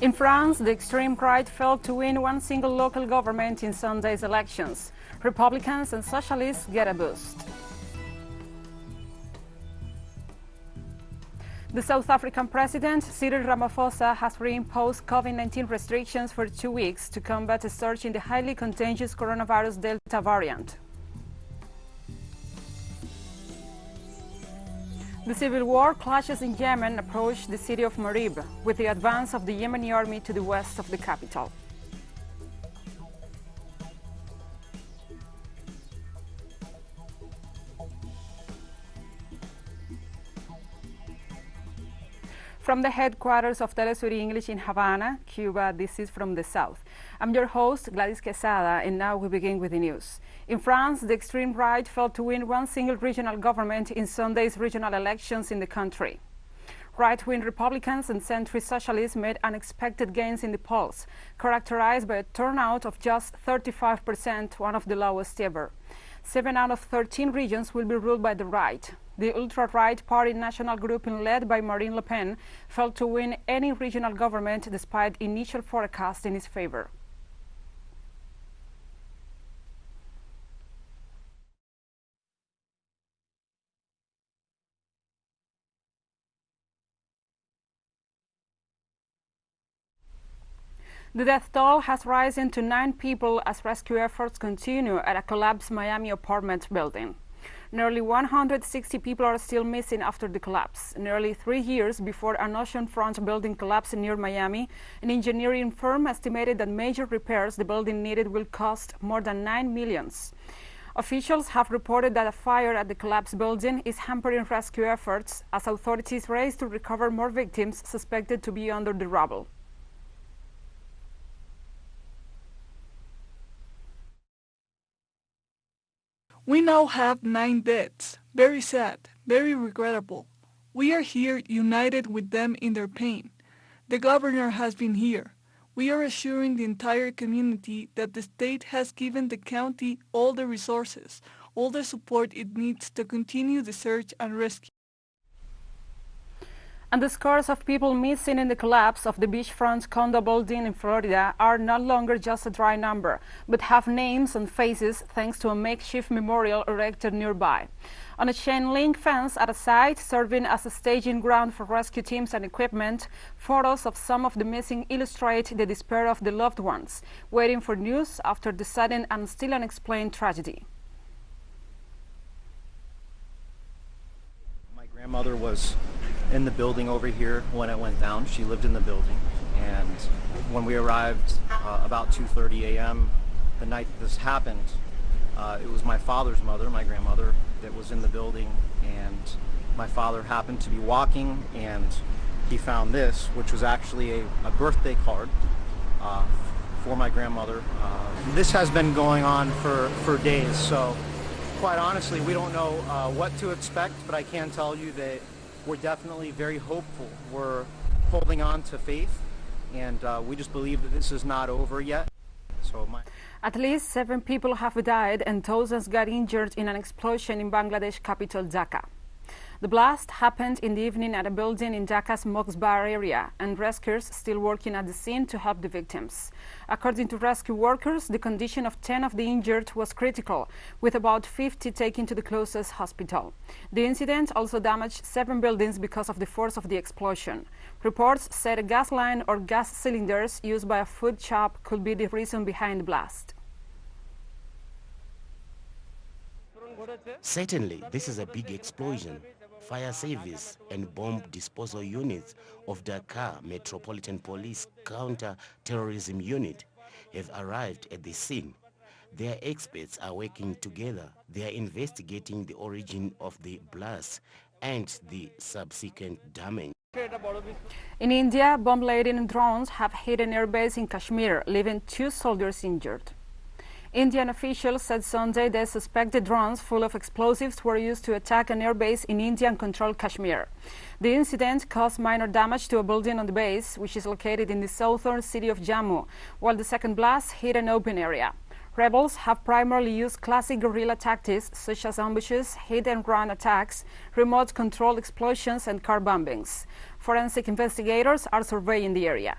In France, the extreme right failed to win one single local government in Sunday's elections. Republicans and socialists get a boost. The South African president, Cyril Ramaphosa, has reimposed COVID-19 restrictions for 2 weeks to combat a surge in the highly contagious coronavirus Delta variant. The civil war clashes in Yemen approach the city of Marib, with the advance of the Yemeni Army to the west of the capital. From the headquarters of TeleSUR English in Havana, Cuba, this is From the South. I'm your host, Gladys Quesada, and now we begin with the news. In France, the extreme right failed to win one single regional government in Sunday's regional elections in the country. Right-wing Republicans and centrist socialists made unexpected gains in the polls, characterized by a turnout of just 35%, one of the lowest ever. 7 out of 13 regions will be ruled by the right. The ultra-right party national grouping led by Marine Le Pen failed to win any regional government despite initial forecasts in its favor. The death toll has risen to 9 people as rescue efforts continue at a collapsed Miami apartment building. Nearly 160 people are still missing after the collapse. Nearly 3 years before an oceanfront building collapsed near Miami, an engineering firm estimated that major repairs the building needed will cost more than $9 million. Officials have reported that a fire at the collapsed building is hampering rescue efforts as authorities race to recover more victims suspected to be under the rubble. We now have 9 deaths. Very sad, very regrettable. We are here united with them in their pain. The governor has been here. We are assuring the entire community that the state has given the county all the resources, all the support it needs to continue the search and rescue. And the scores of people missing in the collapse of the beachfront condo building in Florida are no longer just a dry number, but have names and faces thanks to a makeshift memorial erected nearby. On a chain-link fence at a site serving as a staging ground for rescue teams and equipment, photos of some of the missing illustrate the despair of the loved ones, waiting for news after the sudden and still unexplained tragedy. My grandmother was in the building over here when it went down. She lived in the building, and when we arrived about 2:30 a.m. the night this happened, it was my father's mother, my grandmother, that was in the building, and my father happened to be walking and he found this, which was actually a birthday card for my grandmother. This has been going on for days, so quite honestly we don't know what to expect, but I can tell you that we're definitely very hopeful. We're holding on to faith, and we just believe that this is not over yet. At least 7 people have died and thousands got injured in an explosion in Bangladesh capital Dhaka. The blast happened in the evening at a building in Dhaka's Moxbar area, and rescuers still working at the scene to help the victims. According to rescue workers, the condition of 10 of the injured was critical, with about 50 taken to the closest hospital. The incident also damaged 7 buildings because of the force of the explosion. Reports said a gas line or gas cylinders used by a food shop could be the reason behind the blast. Certainly, this is a big explosion. Fire service and bomb disposal units of Dhaka Metropolitan Police Counter-Terrorism Unit have arrived at the scene. Their experts are working together. They are investigating the origin of the blast and the subsequent damage. In India, bomb-laden drones have hit an airbase in Kashmir, leaving 2 soldiers injured. Indian officials said Sunday they suspected drones full of explosives were used to attack an airbase in Indian-controlled Kashmir. The incident caused minor damage to a building on the base, which is located in the southern city of Jammu, while the second blast hit an open area. Rebels have primarily used classic guerrilla tactics such as ambushes, hit-and-run attacks, remote-controlled explosions, and car bombings. Forensic investigators are surveying the area.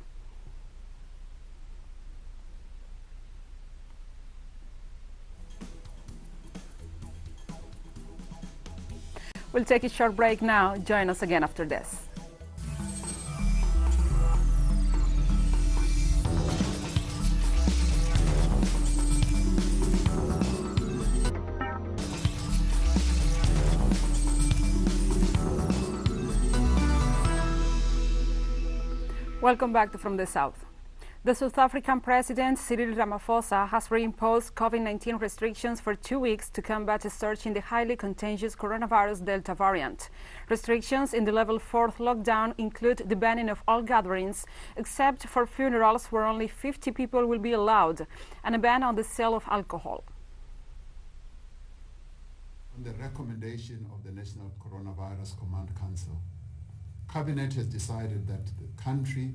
We'll take a short break now. Join us again after this. Welcome back to From the South. The South African President Cyril Ramaphosa has reimposed COVID-19 restrictions for 2 weeks to combat a surge in the highly contagious coronavirus Delta variant. Restrictions in the level 4th lockdown include the banning of all gatherings, except for funerals where only 50 people will be allowed, and a ban on the sale of alcohol. On the recommendation of the National Coronavirus Command Council, Cabinet has decided that the country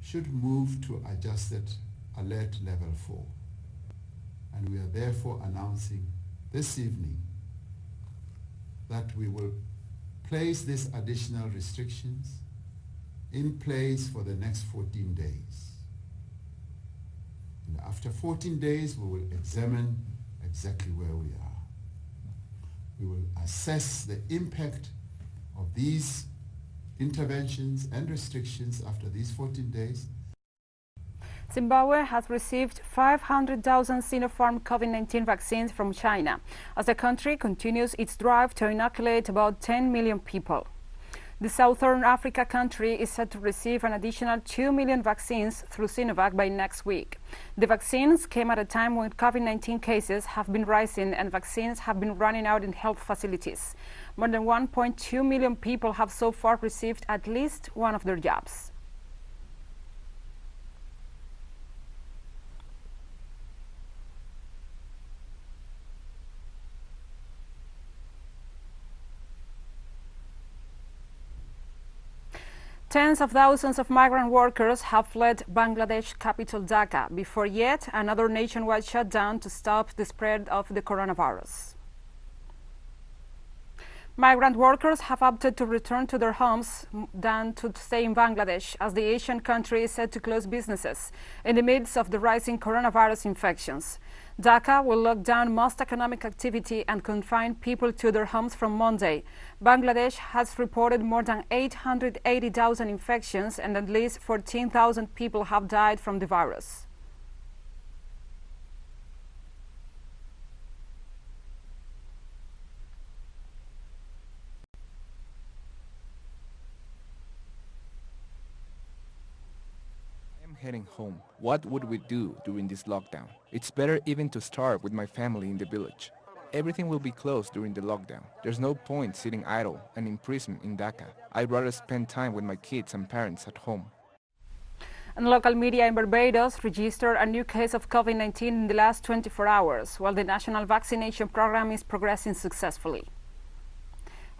should move to adjusted alert level 4. And we are therefore announcing this evening that we will place these additional restrictions in place for the next 14 days. And after 14 days, we will examine exactly where we are. We will assess the impact of these interventions and restrictions after these 14 days. Zimbabwe has received 500,000 Sinopharm COVID-19 vaccines from China as the country continues its drive to inoculate about 10 million people. The Southern Africa country is set to receive an additional 2 million vaccines through Sinovac by next week. The vaccines came at a time when COVID-19 cases have been rising and vaccines have been running out in health facilities. More than 1.2 million people have so far received at least one of their jabs. Tens of thousands of migrant workers have fled Bangladesh capital Dhaka before yet another nationwide shutdown to stop the spread of the coronavirus. Migrant workers have opted to return to their homes than to stay in Bangladesh, as the Asian country is set to close businesses in the midst of the rising coronavirus infections. Dhaka will lock down most economic activity and confine people to their homes from Monday. Bangladesh has reported more than 880,000 infections and at least 14,000 people have died from the virus. Heading home. What would we do during this lockdown? It's better even to start with my family in the village. Everything will be closed during the lockdown. There's no point sitting idle and in prison in Dhaka. I'd rather spend time with my kids and parents at home. And local media in Barbados registered a new case of COVID-19 in the last 24 hours, while the national vaccination program is progressing successfully.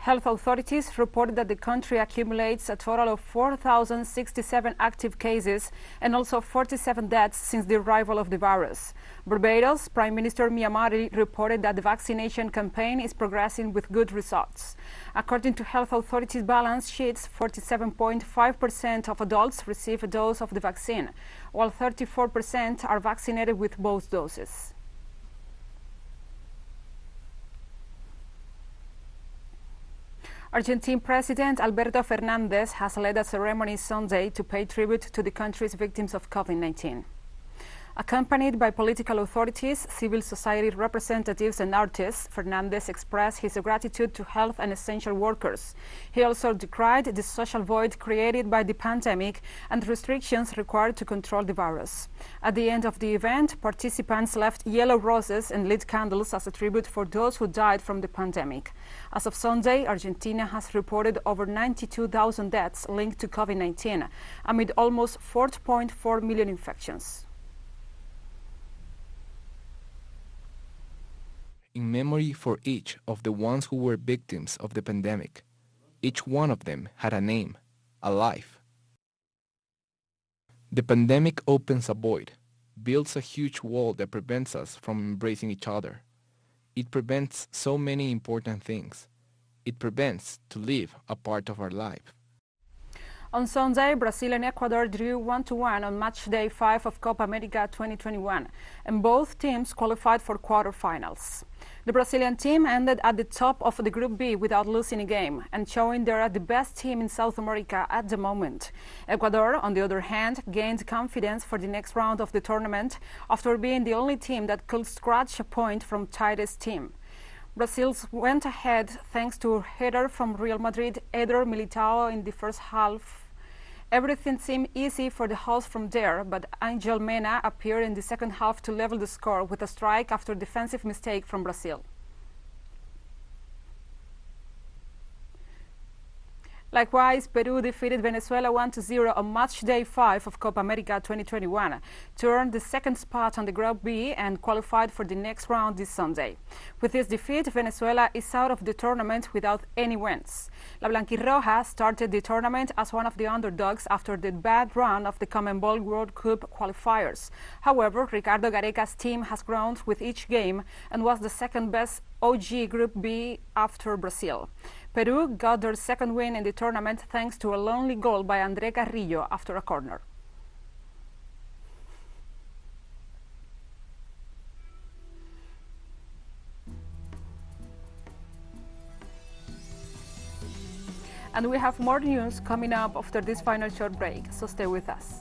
Health authorities reported that the country accumulates a total of 4,067 active cases and also 47 deaths since the arrival of the virus. Barbados Prime Minister Marib reported that the vaccination campaign is progressing with good results. According to health authorities' balance sheets, 47.5% of adults receive a dose of the vaccine, while 34% are vaccinated with both doses. Argentine President Alberto Fernandez has led a ceremony Sunday to pay tribute to the country's victims of COVID-19. Accompanied by political authorities, civil society representatives and artists, Fernandez expressed his gratitude to health and essential workers. He also decried the social void created by the pandemic and restrictions required to control the virus. At the end of the event, participants left yellow roses and lit candles as a tribute for those who died from the pandemic. As of Sunday, Argentina has reported over 92,000 deaths linked to COVID-19, amid almost 4.4 million infections. In memory for each of the ones who were victims of the pandemic. Each one of them had a name, a life. The pandemic opens a void, builds a huge wall that prevents us from embracing each other. It prevents so many important things. It prevents to live a part of our life. On Sunday, Brazil and Ecuador drew 1-1 on match day 5 of Copa America 2021, and both teams qualified for quarterfinals. The Brazilian team ended at the top of the Group B without losing a game and showing they are the best team in South America at the moment. Ecuador, on the other hand, gained confidence for the next round of the tournament after being the only team that could scratch a point from tightest team. Brazil went ahead thanks to a header from Real Madrid, Eder Militao in the first half. Everything seemed easy for the hosts from there, but Angel Mena appeared in the second half to level the score with a strike after a defensive mistake from Brazil. Likewise, Peru defeated Venezuela 1-0 on match day 5 of Copa America 2021 to earn the second spot on the Group B and qualified for the next round this Sunday. With this defeat, Venezuela is out of the tournament without any wins. La Blanquirroja started the tournament as one of the underdogs after the bad run of the CONMEBOL World Cup qualifiers. However, Ricardo Gareca's team has grown with each game and was the second best OG Group B after Brazil. Peru got their second win in the tournament thanks to a lonely goal by André Carrillo after a corner. And we have more news coming up after this final short break, so stay with us.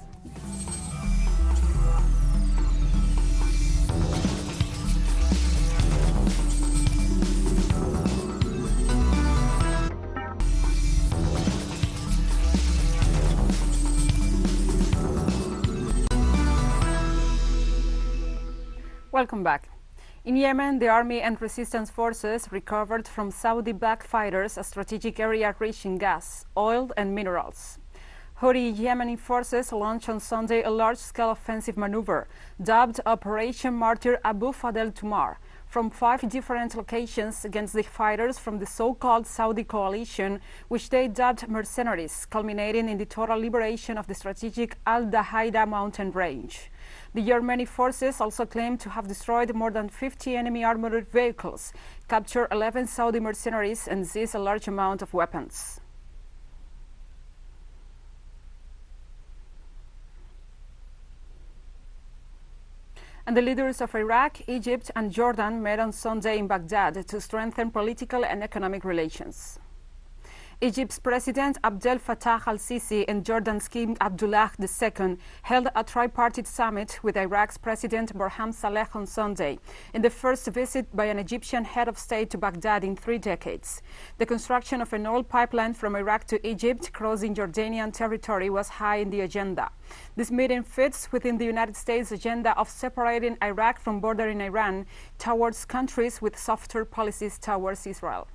Welcome back. In Yemen, the army and resistance forces recovered from Saudi-backed fighters a strategic area rich in gas, oil and minerals. Houthi Yemeni forces launched on Sunday a large-scale offensive maneuver, dubbed Operation Martyr Abu Fadel Tumar, from 5 different locations against the fighters from the so-called Saudi coalition, which they dubbed mercenaries, culminating in the total liberation of the strategic Al-Dahaida mountain range. The Yemeni forces also claimed to have destroyed more than 50 enemy armored vehicles, captured 11 Saudi mercenaries, and seized a large amount of weapons. And the leaders of Iraq, Egypt, and Jordan met on Sunday in Baghdad to strengthen political and economic relations. Egypt's President Abdel Fattah al-Sisi and Jordan's King Abdullah II held a tripartite summit with Iraq's President Barham Saleh on Sunday, in the first visit by an Egyptian head of state to Baghdad in 3 decades. The construction of an oil pipeline from Iraq to Egypt crossing Jordanian territory was high in the agenda. This meeting fits within the United States' agenda of separating Iraq from bordering Iran towards countries with softer policies towards Israel.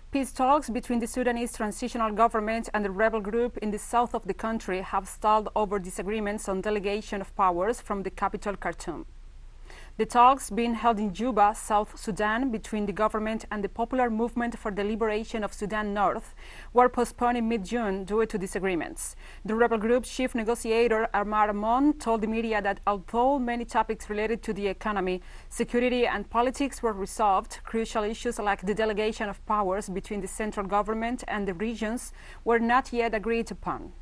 Peace talks between the Sudanese transitional government and the rebel group in the south of the country have stalled over disagreements on delegation of powers from the capital Khartoum. The talks being held in Juba, South Sudan, between the government and the Popular Movement for the Liberation of Sudan North were postponed in mid-June due to disagreements. The rebel group's chief negotiator, Amar Amon, told the media that although many topics related to the economy, security and politics were resolved, crucial issues like the delegation of powers between the central government and the regions were not yet agreed upon.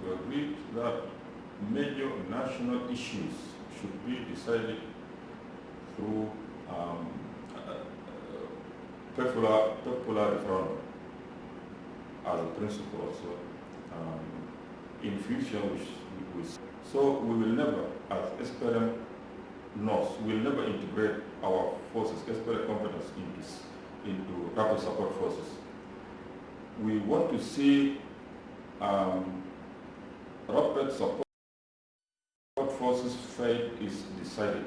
We agreed that major national issues should be decided through popular referendum as a principle also. In future, so we will never, as SPLM North, we will never integrate our forces, SPLM competence into rapid support forces. We want to see rapid support forces fate is decided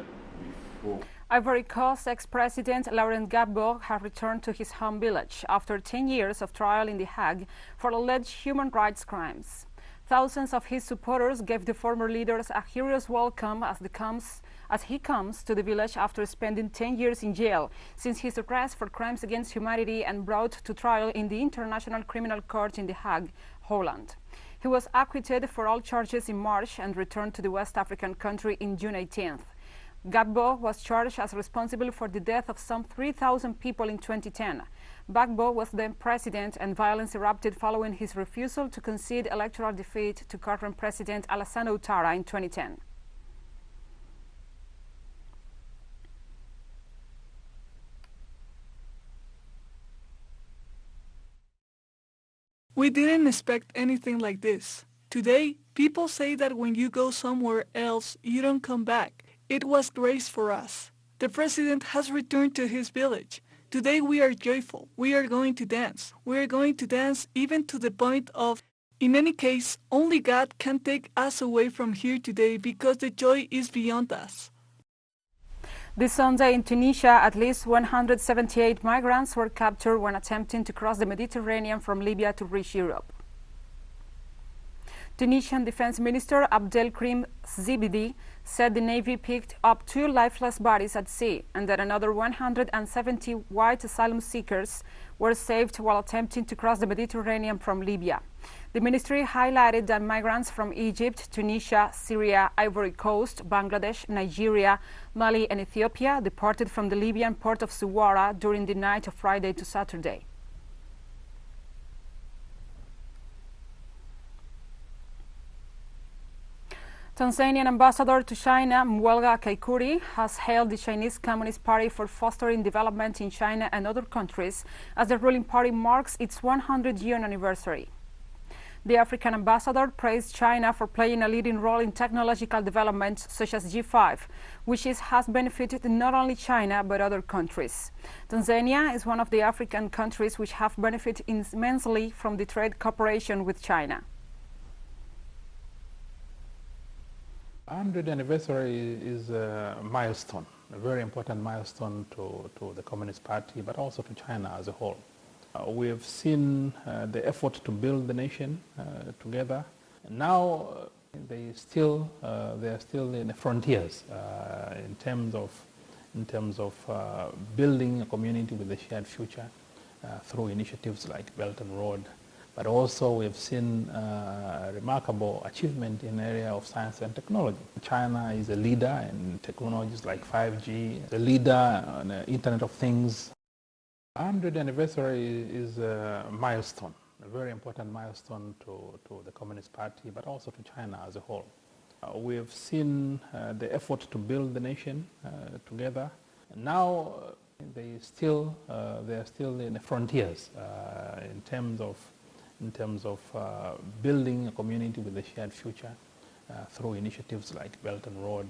before. Ivory Coast ex-president Laurent Gbagbo has returned to his home village after 10 years of trial in The Hague for alleged human rights crimes. Thousands of his supporters gave the former leaders a hero's welcome as he comes to the village after spending 10 years in jail since his arrest for crimes against humanity and brought to trial in the International Criminal Court in The Hague, Holland. He was acquitted for all charges in March and returned to the West African country in June 18th. Gbagbo was charged as responsible for the death of some 3,000 people in 2010. Gbagbo was then president, and violence erupted following his refusal to concede electoral defeat to current President Alassane Ouattara in 2010. We didn't expect anything like this. Today, people say that when you go somewhere else, you don't come back. It was grace for us. The president has returned to his village. Today we are joyful. We are going to dance. We are going to dance even to the point of... In any case, only God can take us away from here today because the joy is beyond us. This Sunday in Tunisia, at least 178 migrants were captured when attempting to cross the Mediterranean from Libya to reach Europe. Tunisian Defense Minister Abdelkrim Zibidi said the Navy picked up 2 lifeless bodies at sea and that another 170 white asylum seekers were saved while attempting to cross the Mediterranean from Libya. The ministry highlighted that migrants from Egypt, Tunisia, Syria, Ivory Coast, Bangladesh, Nigeria, Mali and Ethiopia departed from the Libyan port of Suwara during the night of Friday to Saturday. Tanzanian ambassador to China, Mwelga Kaikuri, has hailed the Chinese Communist Party for fostering development in China and other countries as the ruling party marks its 100-year anniversary. The African ambassador praised China for playing a leading role in technological development such as G5, which has benefited not only China but other countries. Tanzania is one of the African countries which have benefited immensely from the trade cooperation with China. 100th anniversary is a milestone, a very important milestone to the Communist Party, but also to China as a whole. We have seen the effort to build the nation together. Now they are still in the frontiers in terms of building a community with a shared future through initiatives like Belt and Road. But also we have seen remarkable achievement in the area of science and technology. China is a leader in technologies like 5G, a leader on the Internet of Things. 100th anniversary is a milestone, a very important milestone to the Communist Party, but also to China as a whole. We have seen the effort to build the nation together. Now they are still in the frontiers in terms of building a community with a shared future through initiatives like Belt and Road.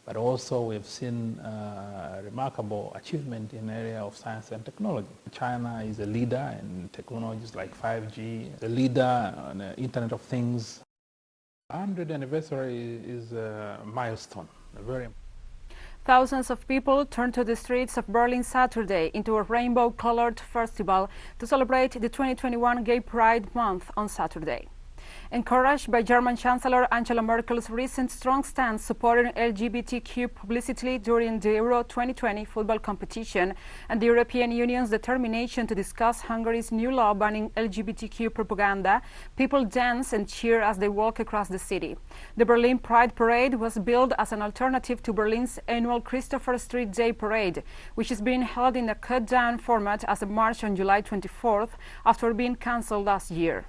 But also we have seen remarkable achievement in the area of science and technology. China is a leader in technologies like 5G, a leader on the Internet of Things. 100th anniversary is a milestone, a very important. Thousands of people turned to the streets of Berlin Saturday into a rainbow-colored festival to celebrate the 2021 Gay Pride Month on Saturday. Encouraged by German Chancellor Angela Merkel's recent strong stance supporting LGBTQ publicity during the Euro 2020 football competition and the European Union's determination to discuss Hungary's new law banning LGBTQ propaganda, people dance and cheer as they walk across the city. The Berlin Pride Parade was billed as an alternative to Berlin's annual Christopher Street Day Parade, which is being held in a cut-down format as a march on July 24th after being cancelled last year.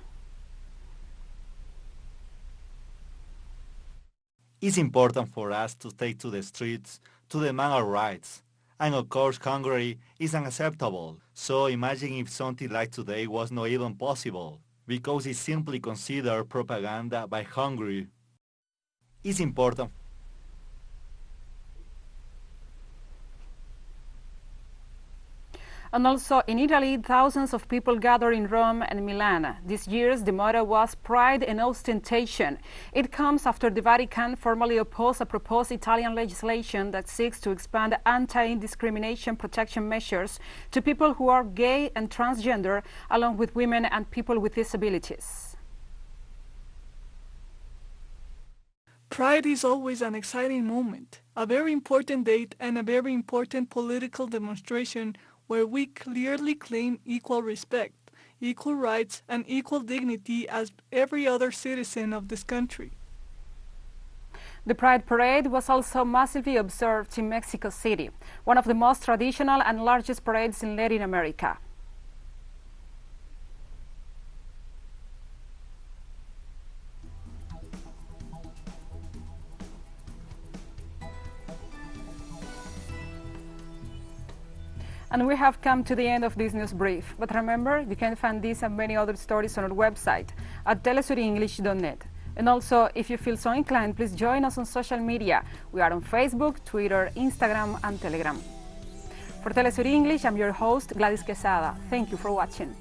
It's important for us to take to the streets to demand our rights. And of course Hungary is unacceptable. So imagine if something like today was not even possible, because it's simply considered propaganda by Hungary. It's important. And also in Italy, thousands of people gathered in Rome and Milan. This year's the motto was Pride and Ostentation. It comes after the Vatican formally opposed a proposed Italian legislation that seeks to expand anti-discrimination protection measures to people who are gay and transgender, along with women and people with disabilities. Pride is always an exciting moment, a very important date and a very important political demonstration where we clearly claim equal respect, equal rights, and equal dignity as every other citizen of this country. The Pride Parade was also massively observed in Mexico City, one of the most traditional and largest parades in Latin America. And we have come to the end of this news brief. But remember, you can find these and many other stories on our website at telesurenglish.net. And also, if you feel so inclined, please join us on social media. We are on Facebook, Twitter, Instagram, and Telegram. For TeleSUR English, I'm your host, Gladys Quesada. Thank you for watching.